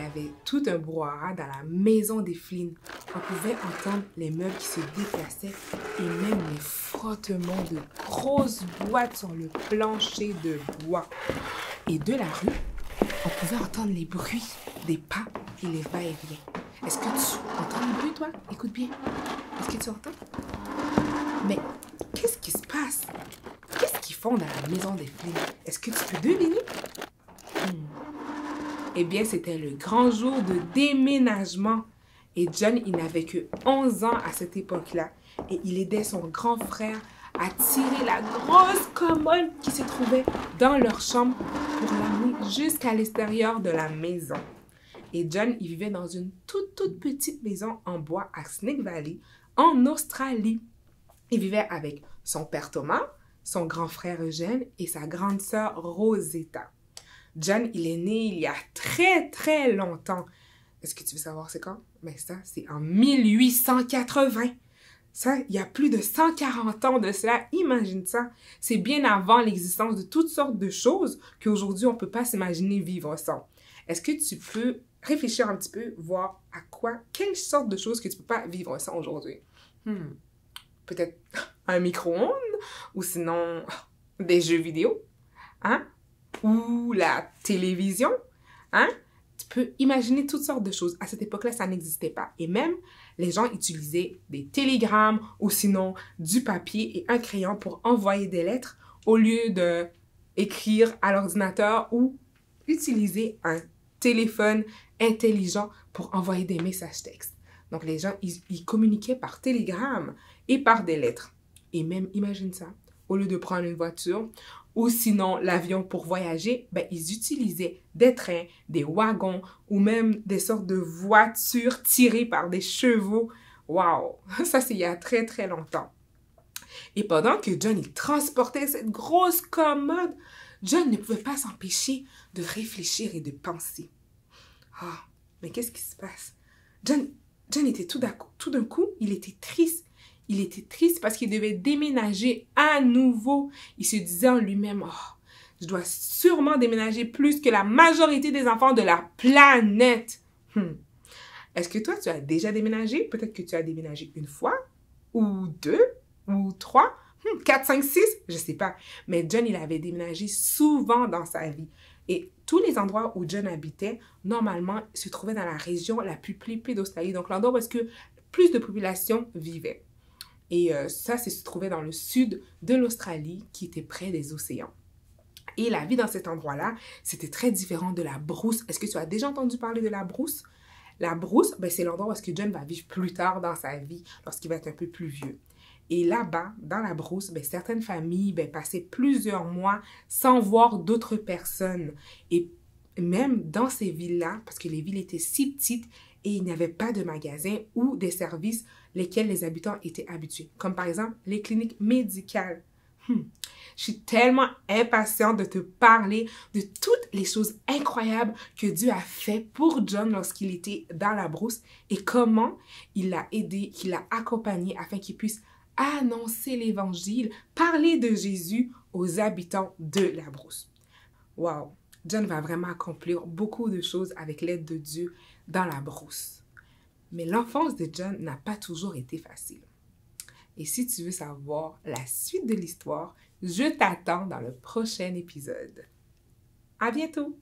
avait tout un brouhaha dans la maison des Flynn. On pouvait entendre les meubles qui se déplaçaient et même les frottements de grosses boîtes sur le plancher de bois. Et de la rue, on pouvait entendre les bruits des pas et les va-et-vient. Est-ce que tu entends les bruits, toi? Écoute bien. Est-ce que tu entends? Mais qu'est-ce qui se passe? Qu'est-ce qu'ils font dans la maison des Flynn? Est-ce que tu peux deviner? Eh bien, c'était le grand jour de déménagement. Et John, il n'avait que 11 ans à cette époque-là. Et il aidait son grand frère à tirer la grosse commode qui se trouvait dans leur chambre pour l'amener jusqu'à l'extérieur de la maison. Et John, il vivait dans une toute petite maison en bois à Snake Valley, en Australie. Il vivait avec son père Thomas, son grand frère Eugène et sa grande sœur Rosetta. John, il est né il y a très longtemps. Est-ce que tu veux savoir c'est quand? Ben ça, c'est en 1880. Ça, il y a plus de 140 ans de cela. Imagine ça. C'est bien avant l'existence de toutes sortes de choses qu'aujourd'hui, on ne peut pas s'imaginer vivre sans. Est-ce que tu peux réfléchir un petit peu, voir quelle sorte de choses que tu ne peux pas vivre sans aujourd'hui? Peut-être un micro-ondes ou sinon des jeux vidéo, hein? Ou la télévision, hein? Tu peux imaginer toutes sortes de choses. À cette époque-là, ça n'existait pas. Et même, les gens utilisaient des télégrammes ou sinon du papier et un crayon pour envoyer des lettres au lieu de écrire à l'ordinateur ou utiliser un téléphone intelligent pour envoyer des messages textes. Donc, les gens, ils communiquaient par télégramme et par des lettres. Et même, imagine ça, au lieu de prendre une voiture ou sinon l'avion pour voyager, ben, ils utilisaient des trains, des wagons ou même des sortes de voitures tirées par des chevaux. Wow! Ça, c'est il y a très longtemps. Et pendant que John, il transportait cette grosse commode, John ne pouvait pas s'empêcher de réfléchir et de penser. Ah, mais qu'est-ce qui se passe? John était tout d'un coup, il était triste. Il était triste parce qu'il devait déménager à nouveau. Il se disait en lui-même, oh, je dois sûrement déménager plus que la majorité des enfants de la planète. Est-ce que toi, tu as déjà déménagé? Peut-être que tu as déménagé une fois, ou deux, ou trois, 4, 5, 6, je sais pas. Mais John, il avait déménagé souvent dans sa vie. Et tous les endroits où John habitait, normalement, se trouvaient dans la région la plus peuplée d'Australie. Donc, l'endroit où est-ce que plus de population vivait. Et ça, se trouvait dans le sud de l'Australie, qui était près des océans. Et la vie dans cet endroit-là, c'était très différent de la brousse. Est-ce que tu as déjà entendu parler de la brousse? La brousse, ben, c'est l'endroit où est-ce que John va vivre plus tard dans sa vie, lorsqu'il va être un peu plus vieux. Et là-bas, dans la brousse, ben, certaines familles passaient plusieurs mois sans voir d'autres personnes. Et même dans ces villes-là, parce que les villes étaient si petites et il n'y avait pas de magasins ou des services lesquels les habitants étaient habitués, comme par exemple les cliniques médicales. Je suis tellement impatiente de te parler de toutes les choses incroyables que Dieu a fait pour John lorsqu'il était dans la brousse et comment il l'a aidé, qu'il l'a accompagné afin qu'il puisse annoncer l'évangile, parler de Jésus aux habitants de la brousse. Wow! John va vraiment accomplir beaucoup de choses avec l'aide de Dieu dans la brousse. Mais l'enfance de John n'a pas toujours été facile. Et si tu veux savoir la suite de l'histoire, je t'attends dans le prochain épisode. À bientôt!